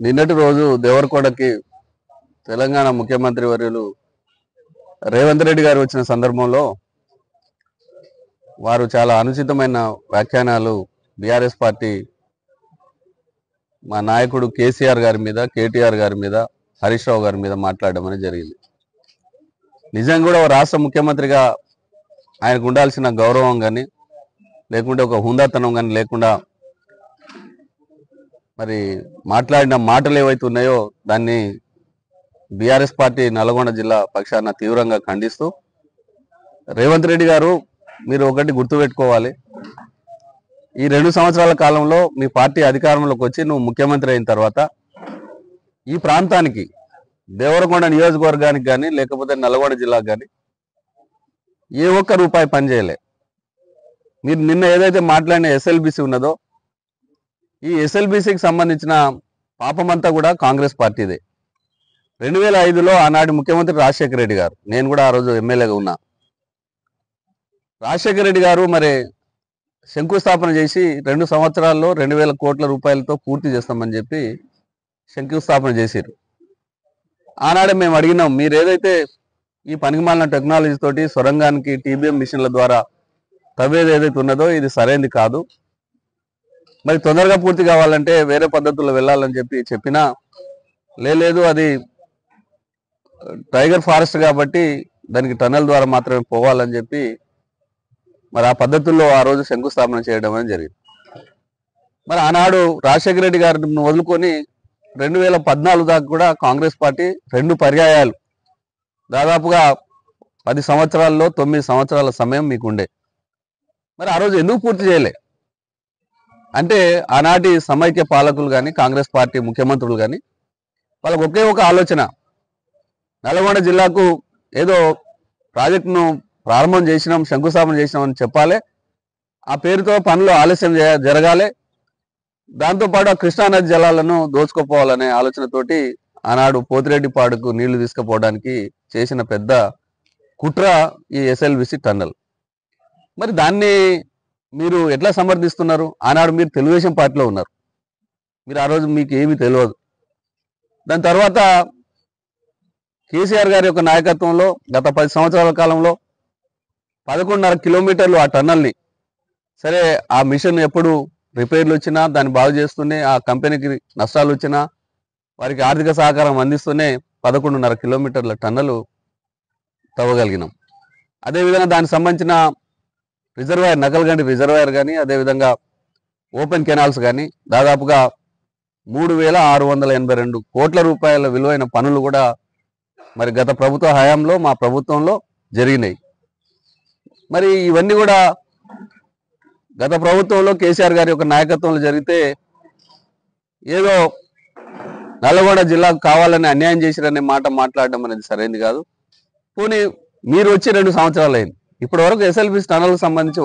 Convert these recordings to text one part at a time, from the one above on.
నిన్నటి రోజు దేవరకొండకి తెలంగాణ ముఖ్యమంత్రి వర్యులు రేవంత్ రెడ్డి గారు వచ్చిన సందర్భంలో వారు చాలా అనుచితమైన వ్యాఖ్యానాలు బీఆర్ఎస్ పార్టీ మా నాయకుడు కేసీఆర్ గారి మీద, కేటీఆర్ గారి మీద, హరీష్ రావు గారి మీద మాట్లాడడం అనేది జరిగింది. నిజంగా కూడా రాష్ట్ర ముఖ్యమంత్రిగా ఆయనకు ఉండాల్సిన గౌరవం కానీ లేకుంటే ఒక హుందాతనం కానీ లేకుండా మరి మాట్లాడిన మాటలు ఏవైతే ఉన్నాయో దాన్ని బీఆర్ఎస్ పార్టీ నల్గొండ జిల్లా పక్షాన తీవ్రంగా ఖండిస్తూ, రేవంత్ రెడ్డి గారు మీరు ఒకటి గుర్తుపెట్టుకోవాలి, ఈ 2 సంవత్సరాల కాలంలో మీ పార్టీ అధికారంలోకి వచ్చి నువ్వు ముఖ్యమంత్రి అయిన తర్వాత ఈ ప్రాంతానికి దేవరకొండ నియోజకవర్గానికి కానీ లేకపోతే నల్గొండ జిల్లాకు కానీ ఏ ఒక్క రూపాయి పనిచేయలే. మీరు నిన్న ఏదైతే మాట్లాడిన ఎస్ఎల్బిసి ఉన్నదో ఈ ఎస్ఎల్బిసికి సంబంధించిన పాపమంతా కూడా కాంగ్రెస్ పార్టీదే. 2005లో ఆనాటి ముఖ్యమంత్రి రాజశేఖర రెడ్డి గారు, నేను కూడా ఆ రోజు ఎమ్మెల్యేగా ఉన్నా, రాజశేఖర రెడ్డి గారు మరి శంకుస్థాపన చేసి 2 సంవత్సరాల్లో 2000 కోట్ల రూపాయలతో పూర్తి చేస్తామని చెప్పి శంకుస్థాపన చేశారు. ఆనాడే మేము అడిగినాం, మీరు ఏదైతే ఈ పనికిమాలిన టెక్నాలజీ తోటి సొరంగానికి టీబీఎం మిషన్ల ద్వారా తవ్వేది ఏదైతే ఉన్నదో ఇది సరైనది కాదు, మరి తొందరగా పూర్తి కావాలంటే వేరే పద్ధతుల్లో వెళ్ళాలని చెప్పినా లేదు, అది టైగర్ ఫారెస్ట్ కాబట్టి దానికి టన్నెల్ ద్వారా మాత్రమే పోవాలని చెప్పి మరి ఆ పద్ధతుల్లో ఆ రోజు శంకుస్థాపన చేయడం అనేది జరిగింది. మరి ఆనాడు రాజశేఖర రెడ్డి గారిని వదులుకొని 2014 దాకా కూడా కాంగ్రెస్ పార్టీ 2 పర్యాయాలు దాదాపుగా 10 సంవత్సరాల్లో 9 సంవత్సరాల సమయం మీకుండే. మరి ఆ రోజు ఎందుకు పూర్తి చేయలే అంటే ఆనాటి సమైక్య పాలకులు కానీ కాంగ్రెస్ పార్టీ ముఖ్యమంత్రులు కానీ వాళ్ళకు ఒకే ఒక ఆలోచన, నల్గొండ జిల్లాకు ఏదో ప్రాజెక్టును ప్రారంభం చేసినాం, శంకుస్థాపన చేసినాం అని చెప్పాలి, ఆ పేరుతో పనులు ఆలస్యం జరగాలి, దాంతోపాటు ఆ కృష్ణానది జలాలను దోచుకోపోవాలనే ఆలోచనతోటి ఆనాడు పోతిరెడ్డిపాడుకు నీళ్లు తీసుకుపోవడానికి చేసిన పెద్ద కుట్ర ఈ ఎస్ఎల్బిసి టన్నెల్. మరి దాన్ని మీరు ఎట్లా సమర్థిస్తున్నారు? ఆనాడు మీరు తెలుగుదేశం పార్టీలో ఉన్నారు, మీరు ఆ రోజు మీకు ఏమీ తెలియదు. దాని తర్వాత కేసీఆర్ గారి యొక్క నాయకత్వంలో గత 10 సంవత్సరాల కాలంలో 11.5 కిలోమీటర్లు ఆ టన్నల్ని, సరే ఆ మిషన్ ఎప్పుడు రిపేర్లు వచ్చినా దాన్ని బాగు చేస్తూనే, ఆ కంపెనీకి నష్టాలు వచ్చినా వారికి ఆర్థిక సహకారం అందిస్తూనే 11.5 కిలోమీటర్ల టన్నలు తవ్వగలిగినాం. అదేవిధంగా దానికి సంబంధించిన రిజర్వాయర్, నకల్గండి రిజర్వాయర్ కానీ, అదేవిధంగా ఓపెన్ కెనాల్స్ కానీ దాదాపుగా 3682 కోట్ల రూపాయల విలువైన పనులు కూడా మరి గత ప్రభుత్వ హయాంలో మా ప్రభుత్వంలో జరిగినాయి. మరి ఇవన్నీ కూడా గత ప్రభుత్వంలో కేసీఆర్ గారి యొక్క నాయకత్వంలో జరిగితే ఏదో నల్గొండ జిల్లాకు కావాలని అన్యాయం చేసిరనే మాట మాట్లాడడం అనేది సరైనది కాదు. పోనీ మీరు వచ్చి 2 సంవత్సరాలు అయింది, ఇప్పటి వరకు ఎస్ఎల్బిసి టనల్కి సంబంధించి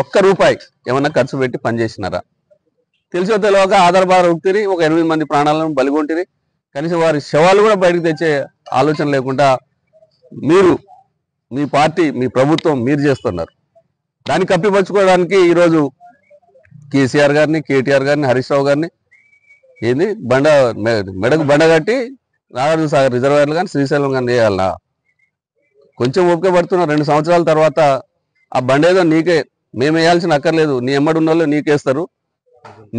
ఒక్క రూపాయి ఏమన్నా ఖర్చు పెట్టి పనిచేసినారా? తెలిసో తెలియక ఆధారబార్ ఉక్తిరి, ఒక 8 మంది ప్రాణాలను బలిగొంటిరి, కనీసం వారి శవాలు కూడా బయటకు తెచ్చే ఆలోచన లేకుండా మీరు, మీ పార్టీ, మీ ప్రభుత్వం మీరు చేస్తున్నారు. దాన్ని కప్పిపరుచుకోవడానికి ఈరోజు కేసీఆర్ గారిని, కేటీఆర్ గారిని, హరీష్ రావు గారిని ఏంది మెడకు బండ కట్టి నాగార్జున సాగర్ రిజర్వాయర్లు కానీ శ్రీశైలం కానీ చేయాలన్నా? కొంచెం ఓపిక పడుతున్నా. 2 సంవత్సరాల తర్వాత ఆ బండేదో నీకే, మేము వేయాల్సిన అక్కర్లేదు, నీ ఎమ్మడున్న వాళ్ళు నీకేస్తారు.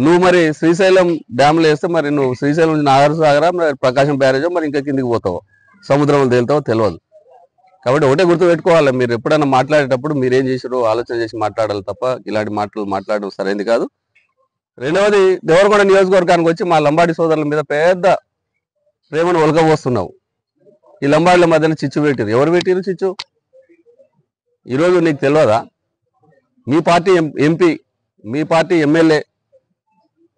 నువ్వు మరి శ్రీశైలం డ్యామ్లో వేస్తే మరి నువ్వు శ్రీశైలం నుంచి నాగార్జున సాగరా, మరి ప్రకాశం బ్యారేజో, మరి ఇంకా కిందికి పోతావో, సముద్రంలో తేలుతావో తెలియదు. కాబట్టి ఒకటే గుర్తుపెట్టుకోవాలి, మీరు ఎప్పుడైనా మాట్లాడేటప్పుడు మీరేం చేసారో ఆలోచన చేసి మాట్లాడాలి తప్ప ఇలాంటి మాటలు మాట్లాడడం సరైనది కాదు. రెండవది, దేవరకొండ నియోజకవర్గానికి వచ్చి మా లంబాడి సోదరుల మీద పెద్ద ప్రేమను ఒలకబోస్తున్నావు. ఈ లంబాడిల మధ్యన చిచ్చు పెట్టిరు. ఎవరు పెట్టిరు చిచ్చు? ఈరోజు నీకు తెలియదా? మీ పార్టీ ఎంపీ, మీ పార్టీ ఎమ్మెల్యే,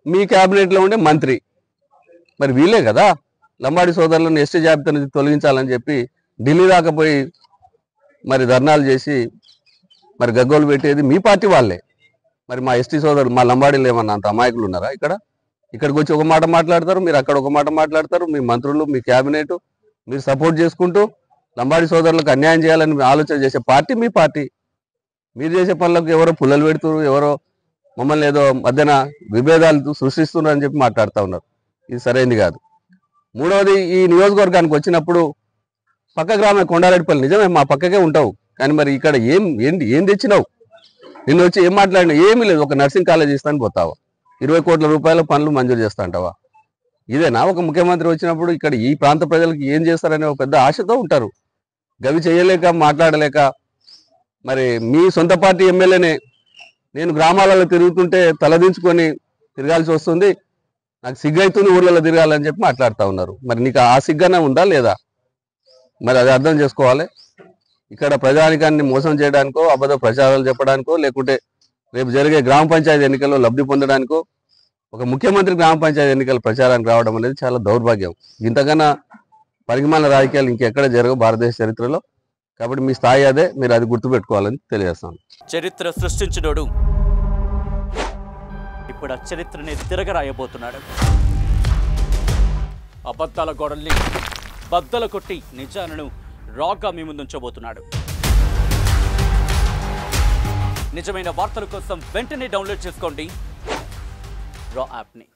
మీ క్యాబినెట్లో ఉండే మంత్రి, మరి వీళ్ళే కదా లంబాడి సోదరులను ఎస్టీ జాబితా నుంచి తొలగించాలని చెప్పి ఢిల్లీ దాకా పోయి మరి ధర్నాలు చేసి మరి గగ్గోలు పెట్టేది మీ పార్టీ వాళ్ళే. మరి మా ఎస్టీ సోదరులు, మా లంబాడీలు ఏమన్నా అంత అమాయకులు ఉన్నారా? ఇక్కడికి వచ్చి ఒక మాట మాట్లాడతారు, మీరు అక్కడ ఒక మాట మాట్లాడతారు. మీ మంత్రులు, మీ క్యాబినెట్ మీరు సపోర్ట్ చేసుకుంటూ లంబాడి సోదరులకు అన్యాయం చేయాలని ఆలోచన చేసే పార్టీ మీ పార్టీ. మీరు చేసే పనులకు ఎవరో పుల్లలు పెడుతున్నారు, ఎవరో మమ్మల్ని ఏదో మధ్యన విభేదాలు సృష్టిస్తున్నారు అని చెప్పి మాట్లాడుతూ ఉన్నారు. ఇది సరైనది కాదు. మూడవది, ఈ నియోజకవర్గానికి వచ్చినప్పుడు పక్క గ్రామం కొండారెడ్డిపల్లి, నిజమే మా పక్కకే ఉంటావు, కానీ మరి ఇక్కడ ఏం తెచ్చినావు? నిన్ను వచ్చి ఏం మాట్లాడినా ఏమీ లేదు. ఒక నర్సింగ్ కాలేజ్ ఇస్తాను పోతావా? 20 కోట్ల రూపాయల పనులు మంజూరు చేస్తా అంటావా? ఇదేనా ఒక ముఖ్యమంత్రి వచ్చినప్పుడు? ఇక్కడ ఈ ప్రాంత ప్రజలకు ఏం చేస్తారనే ఒక పెద్ద ఆశతో ఉంటారు. గవి చేయలేక మాట్లాడలేక, మరి మీ సొంత పార్టీ ఎమ్మెల్యేనే నేను గ్రామాలలో తిరుగుతుంటే తలదించుకొని తిరగాల్సి వస్తుంది, నాకు సిగ్గైతుంది ఊర్లలో తిరగాలని చెప్పి మాట్లాడుతూ ఉన్నారు. మరి నీకు ఆ సిగ్గనే ఉందా లేదా? మరి అది అర్థం చేసుకోవాలి. ఇక్కడ ప్రజానికాన్ని మోసం చేయడానికో, అబద్ధ ప్రచారాలు చెప్పడానికో, లేకుంటే రేపు జరిగే గ్రామ పంచాయతీ ఎన్నికల్లో లబ్ధి పొందడానికో ఒక ముఖ్యమంత్రి గ్రామ పంచాయతీ ఎన్నికల ప్రచారానికి రావడం అనేది చాలా దౌర్భాగ్యం. ఇంతకన్నా పరిమాణ రాజకీయాలు ఇంకెక్కడ జరగవు భారతదేశ చరిత్రలో. కాబట్టి మీ స్థాయి అదే, మీరు అది గుర్తుపెట్టుకోవాలని తెలియజేస్తాను. చరిత్ర సృష్టించినోడు ఇప్పుడు ఆ చరిత్రని తిరగరాయబోతున్నాడు. అబద్ధాల గోడల్ని బద్దలు కొట్టి నిజాలను రాగా మీ ముందుంచబోతున్నాడు. నిజమైన వార్తల కోసం వెంటనే డౌన్లోడ్ చేసుకోండి రా యాప్ని.